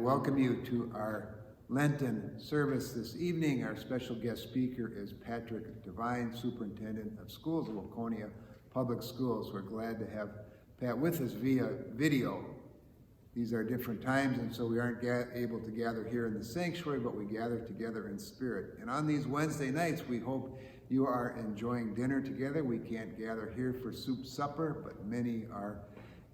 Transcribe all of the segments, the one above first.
welcome you to our Lenten service this evening. Our special guest speaker is Pat Devine, Superintendent of Schools of Waconia Public Schools. We're glad to have Pat with us via video. These are different times, and so we aren't able to gather here in the sanctuary, but we gather together in spirit. And on these Wednesday nights, we hope you are enjoying dinner together. We can't gather here for soup supper, but many are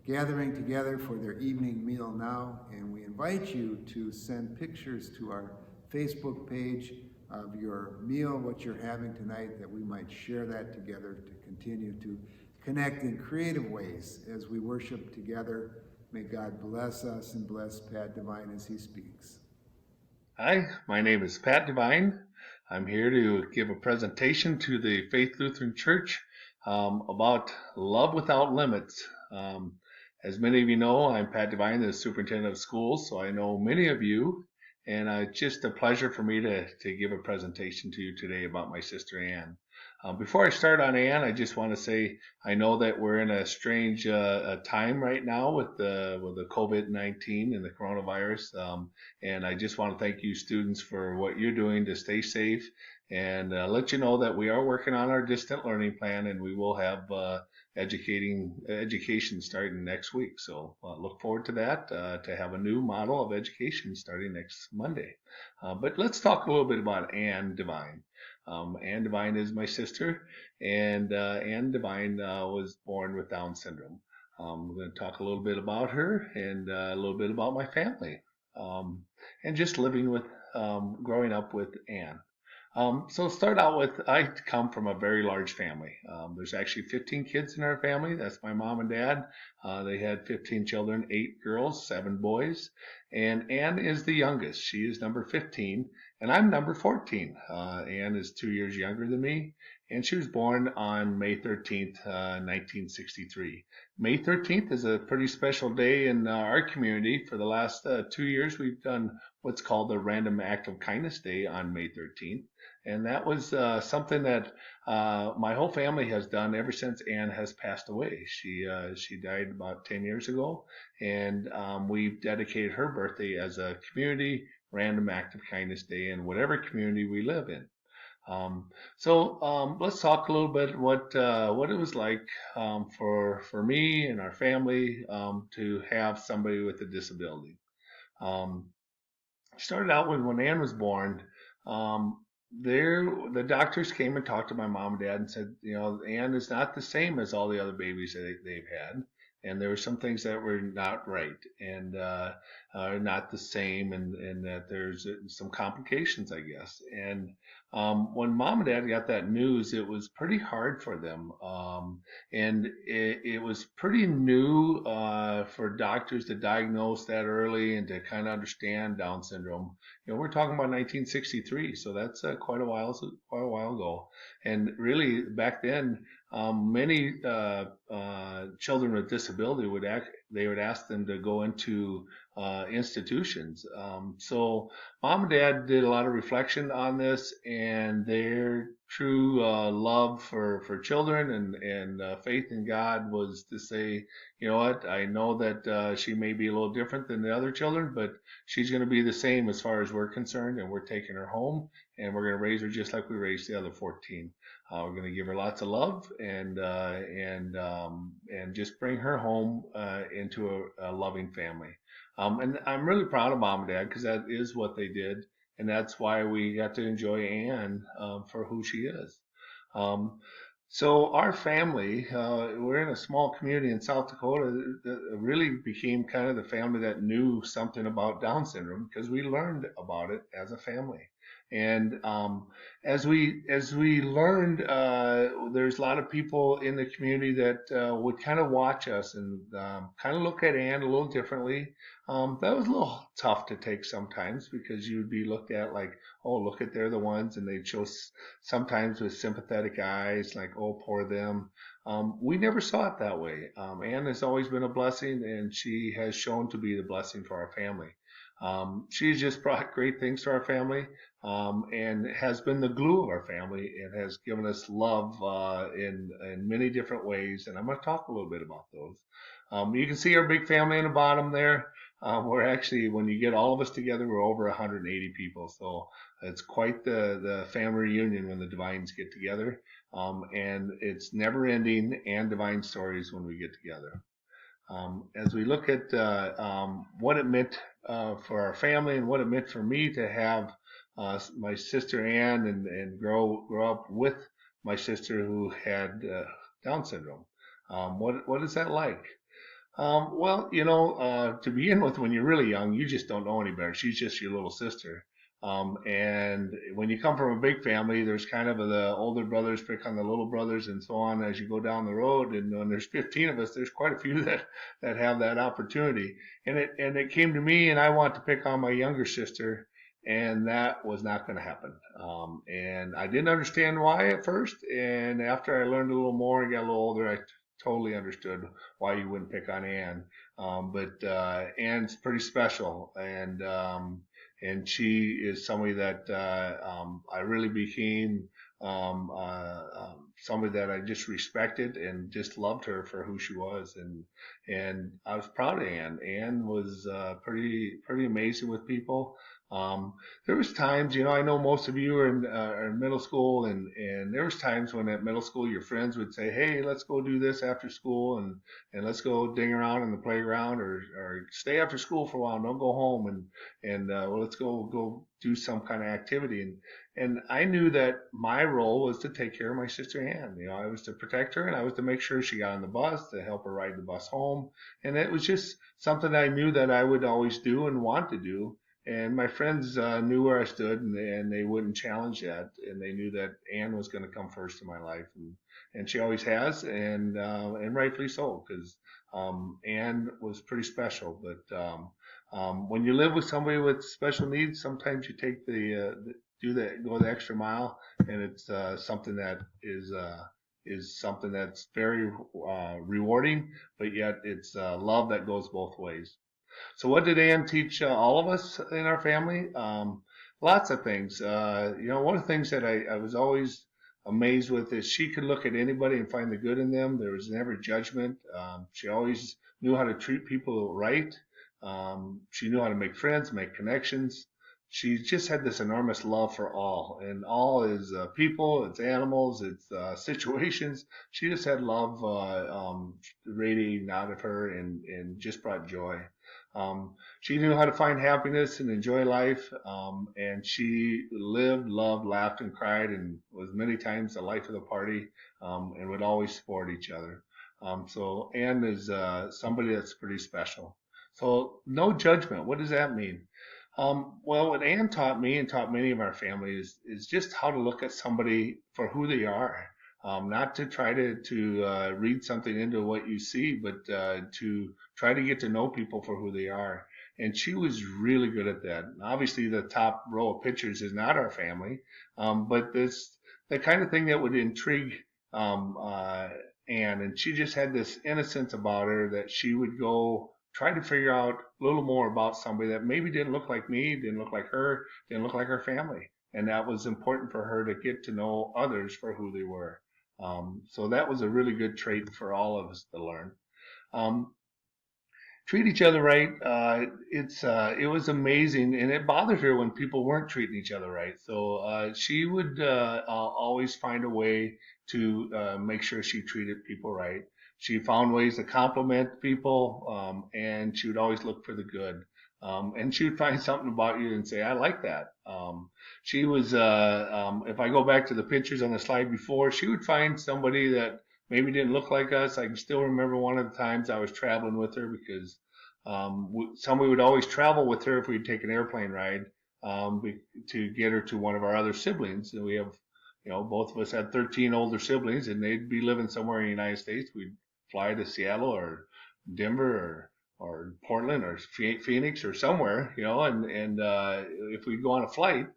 gathering together for their evening meal now, and we invite you to send pictures to our Facebook page of your meal, what you're having tonight, that we might share that together to continue to connect in creative ways as we worship together. May God bless us and bless Pat Devine as he speaks. Hi, my name is Pat Devine. I'm here to give a presentation to the Faith Lutheran Church about love without limits. As many of you know, I'm Pat Devine, the Superintendent of Schools, so I know many of you, and it's just a pleasure for me to give a presentation to you today about my sister Ann. Before I start on Ann, I just want to say I know that we're in a strange time right now with the COVID-19 and the coronavirus, and I just want to thank you students for what you're doing to stay safe and let you know that we are working on our distant learning plan, and we will have education starting next week. So look forward to that, to have a new model of education starting next Monday. But let's talk a little bit about Ann Devine. Ann Devine is my sister, and Ann Devine was born with Down syndrome. We're going to talk a little bit about her and a little bit about my family, and just living with, growing up with Ann. So start out with, I come from a very large family. There's actually 15 kids in our family. That's my mom and dad. They had 15 children, 8 girls, 7 boys. And Ann is the youngest. She is number 15, and I'm number 14. Ann is 2 years younger than me, and she was born on May 13th, 1963. May 13th is a pretty special day in our community. For the last 2 years, we've done what's called the Random Act of Kindness Day on May 13th. And that was something that my whole family has done ever since Ann has passed away. She died about 10 years ago, and we've dedicated her birthday as a community Random Act of Kindness Day in whatever community we live in. So let's talk a little bit what it was like for me and our family to have somebody with a disability. Started out when Ann was born. The doctors came and talked to my mom and dad and said, Ann is not the same as all the other babies that they've had. And there were some things that were not right and not the same, and that there's some complications, I guess. And when mom and dad got that news, it was pretty hard for them. And it was pretty new for doctors to diagnose that early and to kind of understand Down syndrome. We're talking about 1963, so that's quite a while ago. And really, back then, many children with disability would ask them to go into institutions. So mom and dad did a lot of reflection on this, and their true love for children and faith in God was to say, you know what, I know that she may be a little different than the other children, but she's going to be the same as far as we're concerned, and we're taking her home, and we're going to raise her just like we raised the other 14. We're going to give her lots of love and just bring her home into a loving family. And I'm really proud of mom and dad, because that is what they did, and that's why we got to enjoy Ann for who she is. So our family, we're in a small community in South Dakota that really became kind of the family that knew something about Down syndrome, because we learned about it as a family. And as we learned, there's a lot of people in the community that would kind of watch us and kind of look at Ann a little differently. That was a little tough to take sometimes, because you'd be looked at like, oh, look at, they're the ones, and they'd show sometimes with sympathetic eyes, like, oh, poor them. We never saw it that way. Ann has always been a blessing, and she has shown to be the blessing for our family. She's just brought great things to our family, and has been the glue of our family, and has given us love in many different ways, and I'm going to talk a little bit about those. You can see our big family in the bottom there. We're actually, when you get all of us together, we're over 180 people. So it's quite the family reunion when the Divines get together. And it's never ending and divine stories when we get together. As we look at what it meant for our family and what it meant for me to have my sister Ann and grow up with my sister who had Down syndrome. What is that like? Well, to begin with, when you're really young, you just don't know any better. She's just your little sister. And when you come from a big family, there's kind of the older brothers pick on the little brothers and so on as you go down the road. And when there's 15 of us, there's quite a few that have that opportunity. And it came to me, and I want to pick on my younger sister, and that was not going to happen. And I didn't understand why at first. And after I learned a little more and got a little older, I totally understood why you wouldn't pick on Ann. But Ann's pretty special, and she is somebody that I really became somebody that I just respected and just loved her for who she was, and I was proud of Ann. Ann was pretty amazing with people. There was times, I know most of you are in middle school, and there was times when at middle school your friends would say, "Hey, let's go do this after school, and let's go ding around in the playground, or stay after school for a while, don't go home, and well, let's go do some kind of activity." And I knew that my role was to take care of my sister Ann. I was to protect her, and I was to make sure she got on the bus, to help her ride the bus home, and it was just something I knew that I would always do and want to do. And my friends knew where I stood, and they wouldn't challenge that. And they knew that Ann was going to come first in my life, and she always has, and rightfully so, because Ann was pretty special. But when you live with somebody with special needs, sometimes you take go the extra mile, and it's something that is something that's very rewarding, but yet it's love that goes both ways. So what did Ann teach all of us in our family? Lots of things. One of the things that I was always amazed with is she could look at anybody and find the good in them. There was never judgment. She always knew how to treat people right. She knew how to make friends, make connections. She just had this enormous love for all, and all is people, it's animals, it's situations. She just had love radiating out of her, and just brought joy. She knew how to find happiness and enjoy life, and she lived, loved, laughed, and cried, and was many times the life of the party, and would always support each other. So Ann is somebody that's pretty special. So no judgment. What does that mean? Well, what Ann taught me and taught many of our families is just how to look at somebody for who they are. Not to try to read something into what you see, but to try to get to know people for who they are. And she was really good at that. Obviously, the top row of pictures is not our family, but this the kind of thing that would intrigue Anne. And she just had this innocence about her that she would go try to figure out a little more about somebody that maybe didn't look like me, didn't look like her, didn't look like her family. And that was important for her to get to know others for who they were. So that was a really good trait for all of us to learn. Treat each other right. It was amazing, and it bothered her when people weren't treating each other right. So she would always find a way to make sure she treated people right. She found ways to compliment people, and she would always look for the good. And she would find something about you and say, "I like that." She was, if I go back to the pictures on the slide before, she would find somebody that maybe didn't look like us. I can still remember one of the times I was traveling with her because somebody would always travel with her if we'd take an airplane ride to get her to one of our other siblings. And we have, both of us had 13 older siblings, and they'd be living somewhere in the United States. We'd fly to Seattle or Denver or Portland or Phoenix or somewhere, and if we'd go on a flight,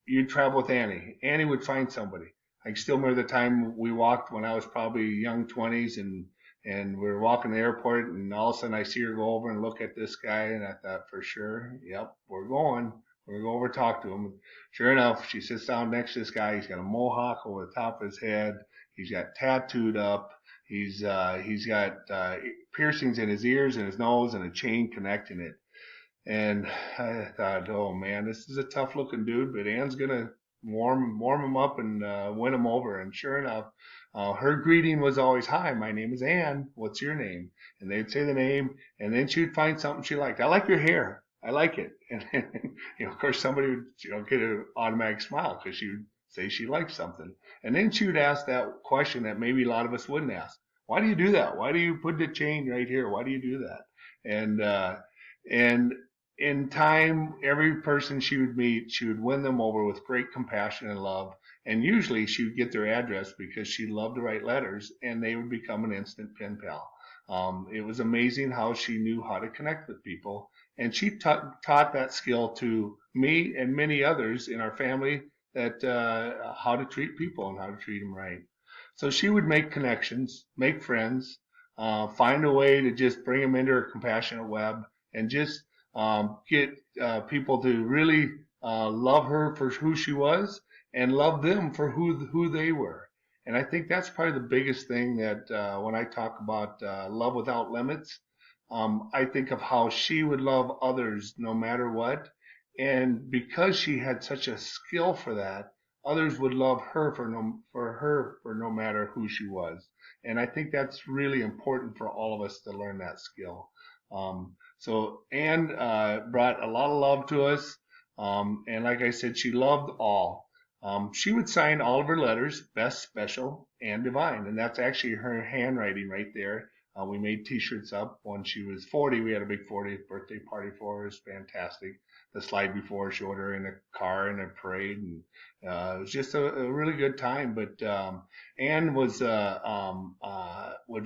you'd travel with Annie. Annie would find somebody. I can still remember the time we walked when I was probably young 20s, and we were walking the airport, and all of a sudden I see her go over and look at this guy, and I thought, for sure, yep, we're going. We're going to go over and talk to him. And sure enough, she sits down next to this guy. He's got a mohawk over the top of his head. He's got tattooed up. He's got piercings in his ears and his nose and a chain connecting it. And I thought, oh man, this is a tough looking dude, but Ann's gonna warm him up and win him over. And sure enough, her greeting was always, "Hi, my name is Ann. What's your name?" And they'd say the name, and then she'd find something she liked. "I like your hair. I like it." And then, of course, somebody would get an automatic smile because she would say she liked something. And then she would ask that question that maybe a lot of us wouldn't ask: "Why do you do that? Why do you put the chain right here? Why do you do that?" And in time, every person she would meet, she would win them over with great compassion and love. And usually she would get their address because she loved to write letters, and they would become an instant pen pal. It was amazing how she knew how to connect with people. And she taught that skill to me and many others in our family, that how to treat people and how to treat them right. So she would make connections, make friends, find a way to just bring them into her compassionate web, and just get people to really love her for who she was and love them for who they were. And I think that's probably the biggest thing that when I talk about love without limits, I think of how she would love others no matter what. And because she had such a skill for that, others would love her for no matter who she was. And I think that's really important for all of us to learn that skill. So Anne brought a lot of love to us, and like I said, she loved all. She would sign all of her letters, best, special, and divine, and that's actually her handwriting right there. We made T-shirts up when she was 40. We had a big 40th birthday party for her. It was fantastic. The slide before showed her in a car in a parade, and it was just a really good time. But Anne would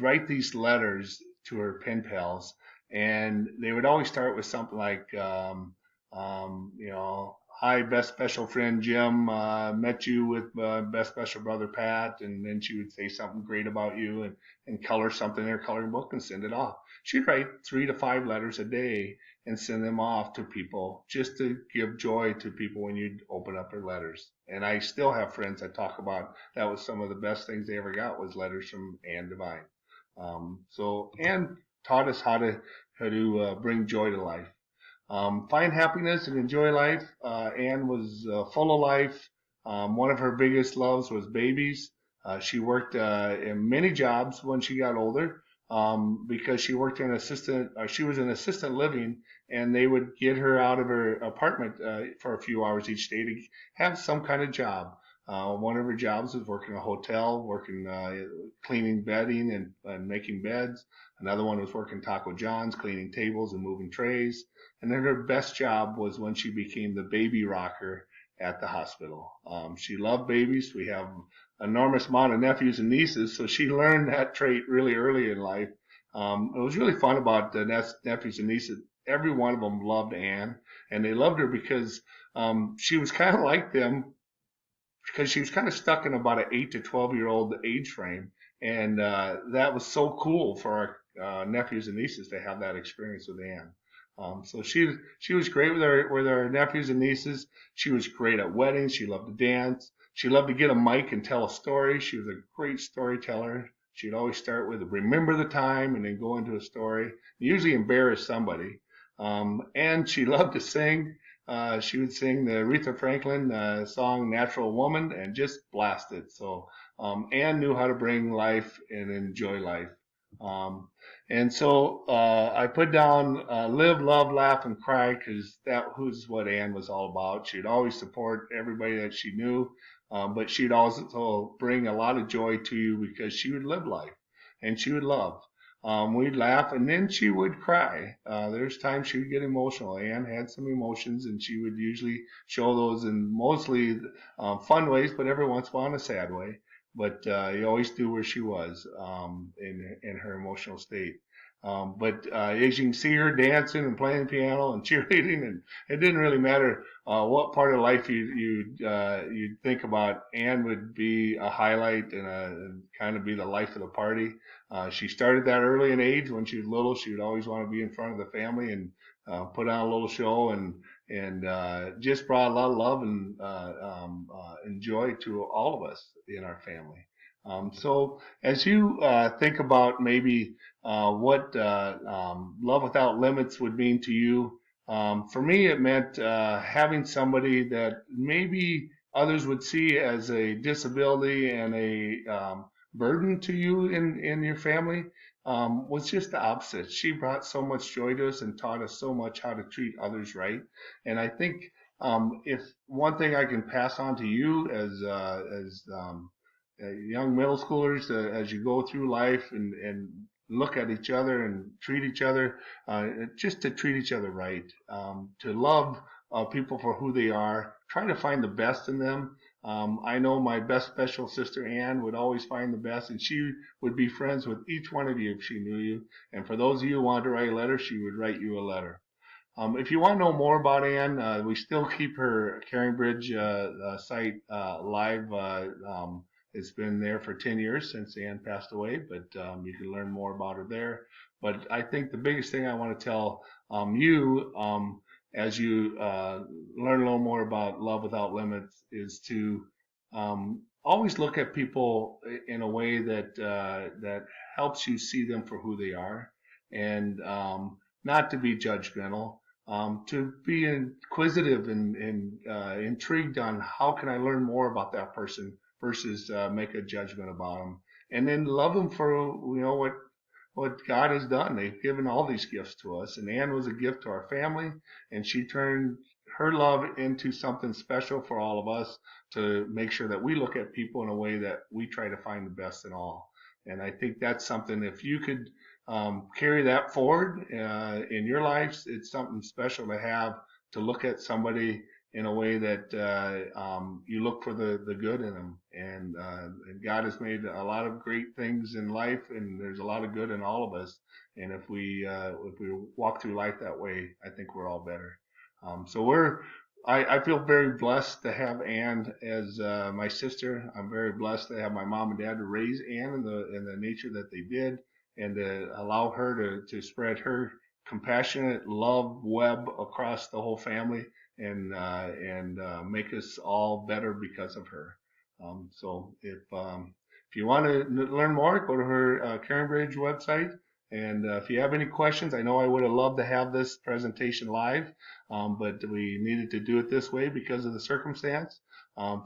write these letters to her pen pals, and they would always start with something like, "Hi, best special friend Jim, met you with best special brother Pat," and then she would say something great about you, and color something in her coloring book and send it off. She'd write 3 to 5 letters a day and send them off to people just to give joy to people when you'd open up her letters. And I still have friends I talk about that was some of the best things they ever got, was letters from Anne Devine. So Anne taught us how to bring joy to life. Find happiness and enjoy life. Anne was full of life. One of her biggest loves was babies. She worked in many jobs when she got older, because she worked in she was in assistant living, and they would get her out of her apartment for a few hours each day to have some kind of job. One of her jobs was working in a hotel, working cleaning bedding and making beds. Another one was working Taco John's, cleaning tables and moving trays. And then her best job was when she became the baby rocker at the hospital. She loved babies. We have an enormous amount of nephews and nieces, so she learned that trait really early in life. It was really fun about the nephews and nieces. Every one of them loved Anne, and they loved her because she was kind of like them, because she was kind of stuck in about an 8 to 12-year-old age frame. And that was so cool for our nephews and nieces to have that experience with Anne. So she was great with her nephews and nieces. She was great at weddings. She loved to dance. She loved to get a mic and tell a story. She was a great storyteller. She'd always start with "remember the time" and then go into a story, usually embarrass somebody. And she loved to sing. She would sing the Aretha Franklin song "Natural Woman" and just blast it. So Anne knew how to bring life and enjoy life. And so I put down live, love, laugh, and cry, because that was what Anne was all about. She'd always support everybody that she knew, but she'd also bring a lot of joy to you because she would live life and she would love. We'd laugh, and then she would cry. There's times she would get emotional. Anne had some emotions, and she would usually show those in mostly fun ways, but every once in a while in a sad way. But you always knew where she was in her emotional state. But as you can see her dancing and playing piano and cheerleading, and it didn't really matter what part of life you'd think about. Anne would be a highlight and kind of be the life of the party. She started that early in age. When she was little, she would always want to be in front of the family and put on a little show, and just brought a lot of love and joy to all of us in our family. So as you think about maybe what love without limits would mean to you, for me it meant having somebody that maybe others would see as a disability and a burden to you in your family, was just the opposite. She brought so much joy to us and taught us so much how to treat others right. And I think if one thing I can pass on to you as young middle schoolers, as you go through life and look at each other and treat each other, just to treat each other right, to love people for who they are, try to find the best in them. I know my best special sister Ann would always find the best, and she would be friends with each one of you if she knew you. And for those of you who wanted to write a letter, she would write you a letter. If you want to know more about Ann, we still keep her Caring Bridge site live. It's been there for 10 years since Ann passed away, but you can learn more about her there. But I think the biggest thing I want to tell you as you learn a little more about Love Without Limits is to always look at people in a way that helps you see them for who they are, and not to be judgmental, to be inquisitive and intrigued on how can I learn more about that person versus make a judgment about them, and then love them for what God has done. They've given all these gifts to us, and Ann was a gift to our family, and she turned her love into something special for all of us to make sure that we look at people in a way that we try to find the best in all. And I think that's something, if you could carry that forward in your lives, it's something special to have, to look at somebody in a way that you look for the good in them. And God has made a lot of great things in life, and there's a lot of good in all of us. And if we walk through life that way, I think we're all better. I feel very blessed to have Ann as my sister. I'm very blessed to have my mom and dad to raise Ann in the nature that they did, and to allow her to spread her compassionate love web across the whole family, and make us all better because of her. If you want to learn more, go to her Caring Bridge website. And if you have any questions, I know I would have loved to have this presentation live, but we needed to do it this way because of the circumstance.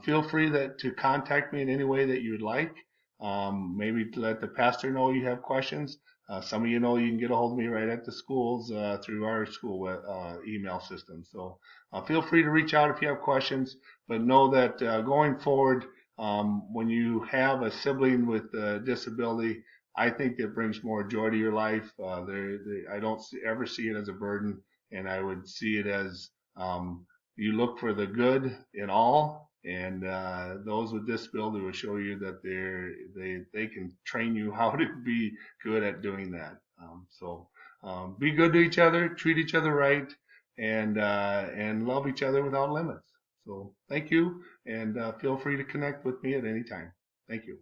Feel free to contact me in any way that you would like. Maybe to let the pastor know you have questions. Some of you know you can get a hold of me right at the schools through our school email system. So feel free to reach out if you have questions, but know that going forward, when you have a sibling with a disability, I think it brings more joy to your life. I don't ever see it as a burden, and I would see it as you look for the good in all, and those with disability will show you that they can train you how to be good at doing that. Be good to each other, treat each other right, and love each other without limits. So thank you, and feel free to connect with me at any time. Thank you.